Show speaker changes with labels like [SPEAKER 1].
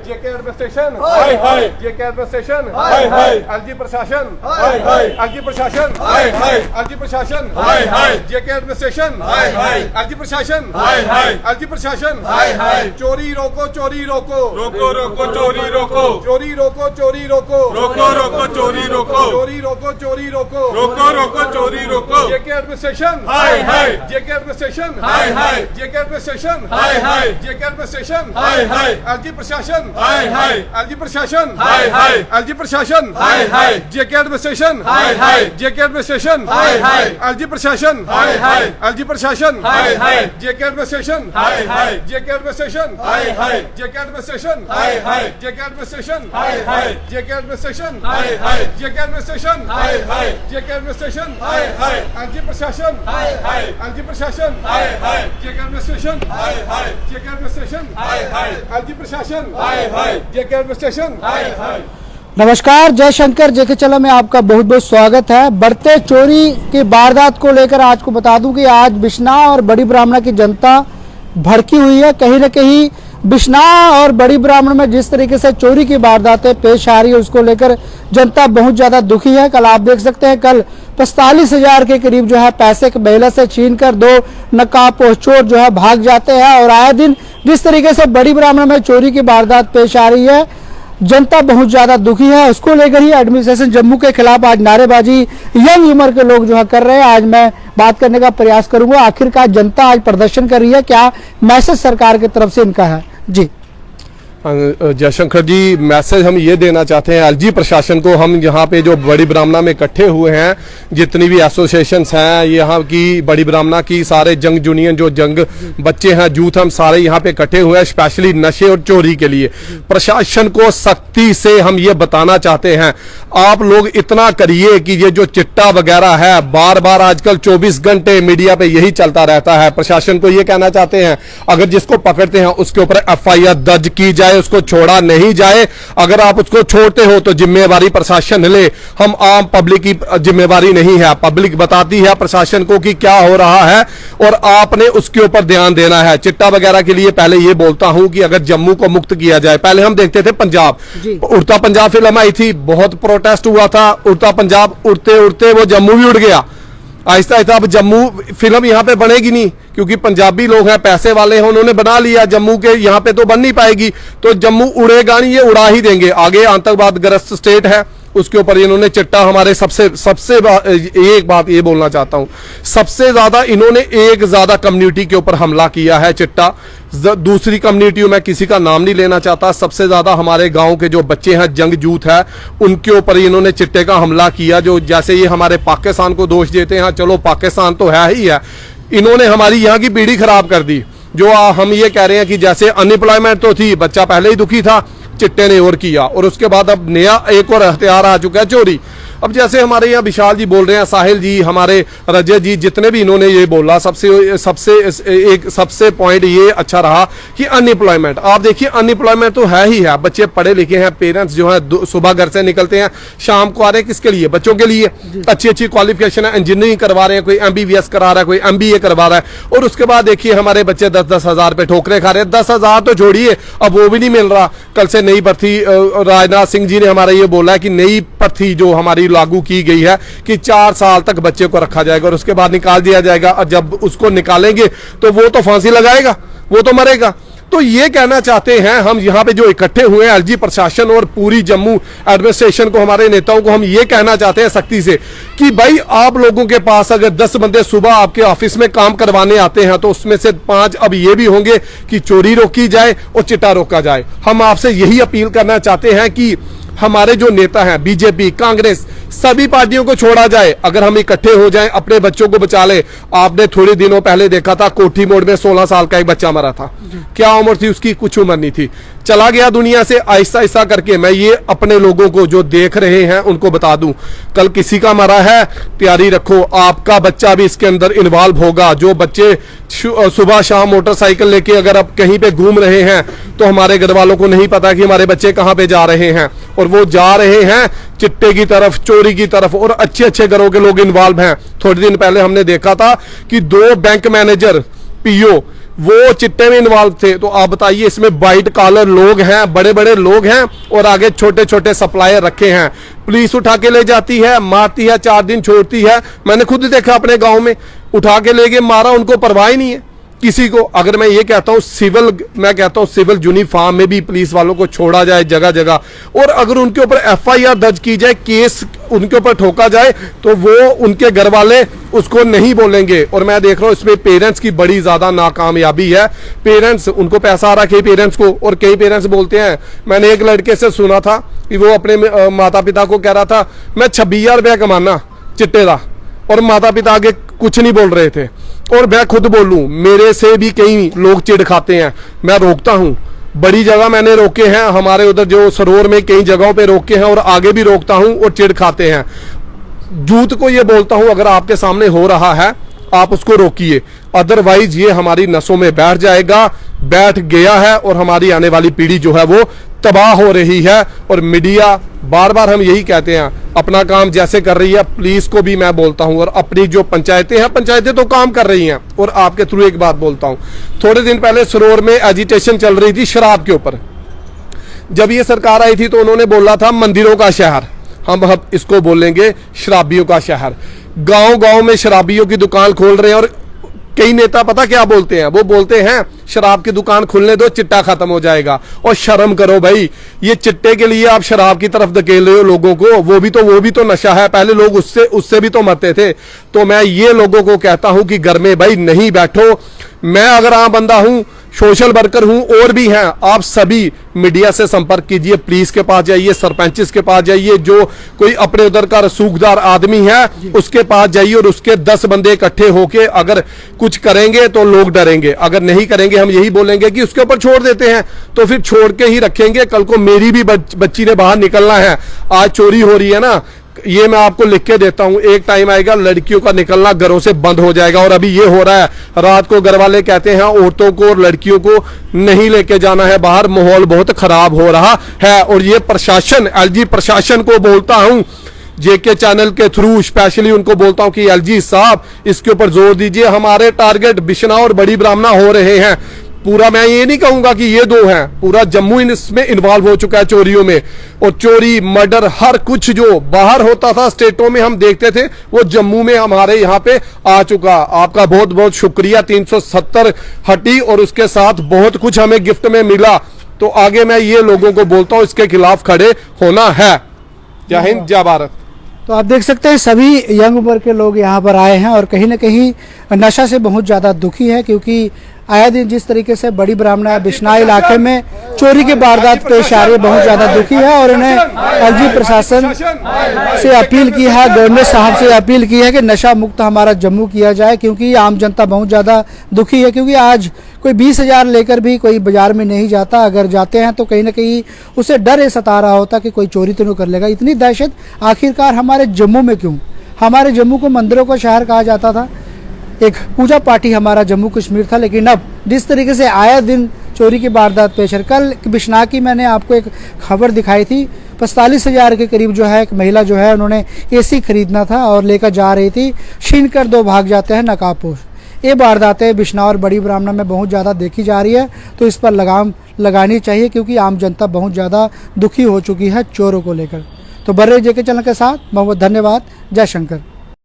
[SPEAKER 1] जेके administration, जेके administration, LG प्रशासन, LG प्रशासन, LG प्रशासन, जेके एडमिनिस्ट्रेशन, एलजी प्रशासन, एलजी प्रशासन, चोरी रोको, चोरी रोको,
[SPEAKER 2] रोको रोको चोरी रोको,
[SPEAKER 1] चोरी रोको, चोरी रोको,
[SPEAKER 2] रोको रोको चोरी रोको,
[SPEAKER 1] चोरी रोको, चोरी रोको,
[SPEAKER 2] रोको रोको चोरी रोको।
[SPEAKER 1] जेके एडमिनिस्ट्रेशन, जेके एडमिनिस्ट्रेशन, जेके एडमिनिस्ट्रेशन, जेके एडमिनिस्ट्रेशन, एलजी प्रशासन, एलजी प्रशासन, एलजी प्रशासन, जेके एडमिनिस्ट्रेशन, जेके एडमिनिस्ट्रेशन, एलजी प्रशासन, एलजी प्रशासन, जेके एडमिनिस्ट्रेशन, जेके एडमिनिस्ट्रेशन, जेके एडमिनिस्ट्रेशन, जेके एडमिनिस्ट्रेशन, जेके एडमिनिस्ट्रेशन, जेके एडमिनिस्ट्रेशन, जेके एडमिनिस्ट्रेशन, एलजी प्रशासन, एलजी प्रशासन, जेके एडमिनिस्ट्रेशन, जेके एडमिनिस्ट्रेशन, एलजी प्रशासन, जेके एडमिनिस्ट्रेशन।
[SPEAKER 3] नमस्कार, जय शंकर जेके चला में आपका बहुत बहुत स्वागत है। बढ़ते चोरी की वारदात को लेकर आज को बता दूं कि आज बिश्नाह और बड़ी ब्राह्मणा की जनता भड़की हुई है। कहीं न कहीं बिश्नाह और बड़ी ब्राह्मण में जिस तरीके से चोरी की वारदातें पेश आ रही है उसको लेकर जनता बहुत ज्यादा दुखी है। कल आप देख सकते हैं, कल 45,000 के करीब जो है पैसे के महिला से छीनकर 2 नकाबपोश चोर जो है भाग जाते हैं। और आए दिन जिस तरीके से बड़ी ब्राह्मण में चोरी की वारदात पेश आ रही है, जनता बहुत ज्यादा दुखी है। उसको लेकर ही एडमिनिस्ट्रेशन जम्मू के खिलाफ आज नारेबाजी यंग उम्र के लोग जो है कर रहे हैं। आज मैं बात करने का प्रयास करूंगा, आखिरकार जनता आज प्रदर्शन कर रही है, क्या मैसेज सरकार की तरफ से इनका है। जी
[SPEAKER 1] जयशंकर जी, मैसेज हम ये देना चाहते हैं एलजी प्रशासन को। हम यहाँ पे जो बड़ी ब्राह्मणा में इकट्ठे हुए हैं, जितनी भी एसोसिएशंस हैं यहाँ की, बड़ी ब्राह्मणा की, सारे जंग यूनियन जो जंग बच्चे हैं, यूथ, हम सारे यहाँ पे इकट्ठे हुए हैं स्पेशली नशे और चोरी के लिए। प्रशासन को सख्ती से हम ये बताना चाहते हैं, आप लोग इतना करिए कि ये जो चिट्टा वगैरह है, बार बार आजकल 24 घंटे मीडिया पे यही चलता रहता है। प्रशासन को ये कहना चाहते हैं, अगर जिसको पकड़ते हैं उसके ऊपर FIR दर्ज की जाए, उसको छोड़ा नहीं जाए। अगर आप उसको छोड़ते हो तो जिम्मेवारी प्रशासन ले, हम आम पब्लिक की जिम्मेवारी नहीं है। पब्लिक बताती है प्रशासन को कि क्या हो रहा है और आपने उसके ऊपर ध्यान देना है। चिट्टा वगैरह के लिए पहले ये बोलता हूं कि अगर जम्मू को मुक्त किया जाए, पहले हम देखते थे पंजाब, उड़ता पंजाब फिल्म आई थी, बहुत प्रोटेस्ट हुआ था, उड़ता पंजाब, उड़ते उड़ते वो जम्मू भी उड़ गया। आहिस्ता आहिस्ता अब जम्मू फिल्म यहाँ पे बनेगी नहीं, क्योंकि पंजाबी लोग हैं, पैसे वाले हैं, उन्होंने बना लिया। जम्मू के यहाँ पे तो बन नहीं पाएगी, तो जम्मू उड़ेगा नहीं, ये उड़ा ही देंगे। आगे आतंकवाद ग्रस्त स्टेट है, उसके ऊपर इन्होंने चिट्टा हमारे सबसे एक बात ये बोलना चाहता हूं, सबसे ज्यादा इन्होंने एक ज्यादा कम्युनिटी के ऊपर हमला किया है चिट्टा। दूसरी कम्युनिटी में किसी का नाम नहीं लेना चाहता, सबसे ज्यादा हमारे गांव के जो बच्चे हैं, जंग यूथ है, उनके ऊपर इन्होंने चिट्टे का हमला किया। जो जैसे ये हमारे पाकिस्तान को दोष देते हैं, चलो पाकिस्तान तो है ही है, इन्होंने हमारी यहाँ की पीढ़ी खराब कर दी। जो हम ये कह रहे हैं कि जैसे अनएम्प्लॉयमेंट तो थी, बच्चा पहले ही दुखी था, चिट्टे ने और किया, और उसके बाद अब नया एक और हथियार आ चुका है, चोरी। अब जैसे हमारे यहाँ विशाल जी बोल रहे हैं, साहिल जी, हमारे रजत जी, जितने भी इन्होंने ये बोला, सबसे पॉइंट ये अच्छा रहा कि अनएम्प्लॉयमेंट। आप देखिए अनएम्प्लॉयमेंट तो है ही है, बच्चे पढ़े लिखे हैं, पेरेंट्स जो है सुबह घर से निकलते हैं, शाम को आ रहे हैं, किसके लिए? बच्चों के लिए। अच्छी अच्छी क्वालिफिकेशन है, इंजीनियरिंग करवा रहे हैं, कोई MBBS करा रहा है, कोई MBA करवा रहा है, और उसके बाद देखिए हमारे बच्चे 10-10 हजार पे ठोकरे खा रहे हैं। 10 हजार तो छोड़िए, अब वो भी नहीं मिल रहा। कल से नई भर्ती, राजनाथ सिंह जी ने हमारा ये बोला है कि नई भर्ती जो हमारी लागू की गई है कि 4 साल तक बच्चे को रखा जाएगा और उसके बाद निकाल दिया जाएगा, और जब उसको निकालेंगे तो वो तो फांसी लगाएगा, वो तो मरेगा। तो ये कहना चाहते हैं हम यहाँ पे जो इकट्ठे हुए हैं, एलजी प्रशासन और पूरी जम्मू एडमिनिस्ट्रेशन को, हमारे नेताओं को हम ये कहना चाहते हैं सख्ती से कि भाई आप लोगों के पास अगर 10 बंदे सुबह आपके ऑफिस में काम करवाने आते हैं तो उसमें से 5 अब ये भी होंगे कि चोरी रोकी जाए और चिट्टा रोका जाए। हम आपसे यही अपील करना चाहते हैं कि हमारे जो नेता हैं, बीजेपी, कांग्रेस, सभी पार्टियों को छोड़ा जाए। अगर हम इकट्ठे हो जाएं, अपने बच्चों को बचा ले। आपने थोड़े दिनों पहले देखा था कोठी मोड़ में 16 साल का एक बच्चा मरा था, क्या उम्र थी उसकी? कुछ उम्र नहीं थी, चला गया दुनिया से आहिस्ता आहिस्ता करके। मैं ये अपने लोगों को जो देख रहे हैं उनको बता दूं, कल किसी का मरा है, तैयारी रखो, आपका बच्चा भी इसके अंदर इन्वॉल्व होगा। जो बच्चे सुबह शाम मोटरसाइकिल लेके अगर आप कहीं पे घूम रहे हैं तो हमारे घर वालों को नहीं पता कि हमारे बच्चे कहां पे जा रहे हैं, और वो जा रहे हैं चिट्टे की तरफ, चोरी की तरफ, और अच्छे अच्छे घरों के लोग इन्वॉल्व हैं। थोड़े दिन पहले हमने देखा था कि 2 बैंक मैनेजर, PO, वो चिट्टे में इन्वॉल्व थे। तो आप बताइए, इसमें वाइट कॉलर लोग हैं, बड़े बड़े लोग हैं, और आगे छोटे छोटे सप्लायर रखे हैं। पुलिस उठा के ले जाती है, मारती है, 4 दिन छोड़ती है। मैंने खुद देखा अपने गांव में, उठा के ले गए, मारा, उनको परवाह ही नहीं है किसी को। अगर मैं ये कहता हूँ सिविल यूनिफॉर्म में भी पुलिस वालों को छोड़ा जाए जगह जगह, और अगर उनके ऊपर FIR दर्ज की जाए, केस उनके ऊपर ठोका जाए, तो वो उनके घर वाले उसको नहीं बोलेंगे। और मैं देख रहा हूँ इसमें पेरेंट्स की बड़ी ज्यादा नाकामयाबी है। पेरेंट्स, उनको पैसा आ रहा है पेरेंट्स को, और कई पेरेंट्स बोलते हैं, मैंने एक लड़के से सुना था कि वो अपने माता पिता को कह रहा था मैं 26,000 रुपया कमाना चिट्टे का, और माता पिता आगे कुछ नहीं बोल रहे थे। और मैं खुद बोलूं, मेरे से भी कई लोग चिढ़ खाते हैं, मैं रोकता हूं। बड़ी जगह मैंने रोके हैं, हमारे उधर जो सरोवर में कई जगहों पे रोके हैं, और आगे भी रोकता हूं, और चिढ़ खाते हैं। जूत को ये बोलता हूं, अगर आपके सामने हो रहा है आप उसको रोकिए, अदरवाइज ये हमारी नसों में बैठ जाएगा, बैठ गया है, और हमारी आने वाली पीढ़ी जो है वो तबाह हो रही है। और मीडिया, बार बार हम यही कहते हैं, अपना काम जैसे कर रही है, पुलिस को भी मैं बोलता हूं, और अपनी जो पंचायतें हैं, पंचायतें तो काम कर रही हैं। और आपके थ्रू एक बात बोलता हूं, थोड़े दिन पहले सरोवर में एजिटेशन चल रही थी शराब के ऊपर। जब ये सरकार आई थी तो उन्होंने बोला था मंदिरों का शहर, हम इसको बोलेंगे शराबियों का शहर। गांव गांव में शराबियों की दुकान खोल रहे हैं, और कई नेता पता क्या बोलते हैं, वो बोलते हैं शराब की दुकान खुलने दो, चिट्टा खत्म हो जाएगा। और शर्म करो भाई, ये चिट्टे के लिए आप शराब की तरफ धकेल रहे हो लोगों को। वो भी तो नशा है, पहले लोग उससे भी तो मरते थे। तो मैं ये लोगों को कहता हूं कि घर में भाई नहीं बैठो। मैं अगर आम बंदा हूं, सोशल वर्कर हूं, और भी हैं, आप सभी मीडिया से संपर्क कीजिए, पुलिस के पास जाइए, सरपंच के पास जाइए, जो कोई अपने उधर का रसूखदार आदमी है उसके पास जाइए, और उसके 10 बंदे इकट्ठे होके अगर कुछ करेंगे तो लोग डरेंगे। अगर नहीं करेंगे, हम यही बोलेंगे कि उसके ऊपर छोड़ देते हैं, तो फिर छोड़ के ही रखेंगे। कल को मेरी भी बच्ची ने बाहर निकलना है, आज चोरी हो रही है ना, ये मैं आपको लिख के देता हूं, एक टाइम आएगा लड़कियों का निकलना घरों से बंद हो जाएगा। और अभी ये हो रहा है, रात को घर वाले कहते हैं औरतों को और लड़कियों को नहीं लेके जाना है बाहर, माहौल बहुत खराब हो रहा है। और ये प्रशासन, LG प्रशासन को बोलता हूं, JK चैनल के थ्रू स्पेशली उनको बोलता हूं कि LG साहब इसके ऊपर जोर दीजिए। हमारे टारगेट बिश्ना और बड़ी ब्राह्मणा हो रहे हैं। पूरा, मैं ये नहीं कहूंगा कि ये 2 हैं, पूरा जम्मू इसमें इन्वॉल्व हो चुका है चोरियों में। और चोरी, मर्डर, हर कुछ जो बाहर होता था स्टेटों में हम देखते थे, वो जम्मू में हमारे यहाँ पे आ चुका। आपका बहुत बहुत शुक्रिया। 370 हटी, और उसके साथ बहुत कुछ हमें गिफ्ट में मिला। तो आगे मैं ये लोगों को बोलता हूं, इसके खिलाफ खड़े होना है। जय हिंद, जय भारत।
[SPEAKER 3] तो आप देख सकते हैं सभी यंग उम्र के लोग यहाँ पर आए हैं, और कहीं ना कहीं नशा से बहुत ज़्यादा दुखी है, क्योंकि आए दिन जिस तरीके से बड़ी ब्राह्मणा बिश्ना इलाके में चोरी की वारदात पेश आ रही है, बहुत ज़्यादा दुखी है। और उन्हें LG प्रशासन से अपील की है, गवर्नर साहब से अपील की है कि नशा मुक्त हमारा जम्मू किया जाए, क्योंकि आम जनता बहुत ज़्यादा दुखी है। क्योंकि आज कोई 20,000 लेकर भी कोई बाजार में नहीं जाता, अगर जाते हैं तो कहीं ना कहीं उसे डर ये सता रहा होता कि कोई चोरी तो नहीं कर लेगा। इतनी दहशत आखिरकार हमारे जम्मू में क्यों? हमारे जम्मू को मंदिरों का शहर कहा जाता था, एक पूजा पार्टी हमारा जम्मू कश्मीर था, लेकिन अब जिस तरीके से आया दिन चोरी की वारदात पेश है। कल बिश्ना की मैंने आपको एक खबर दिखाई थी, 45,000 के करीब जो है एक महिला जो है उन्होंने AC खरीदना था और लेकर जा रही थी, छीन कर 2 भाग जाते हैं नकाबपोश। ये वारदातें बिश्ना और बड़ी ब्राह्मणा में बहुत ज़्यादा देखी जा रही है, तो इस पर लगाम लगानी चाहिए, क्योंकि आम जनता बहुत ज़्यादा दुखी हो चुकी है चोरों को लेकर। तो बर्रे JK चैनल के साथ बहुत बहुत धन्यवाद। जय शंकर।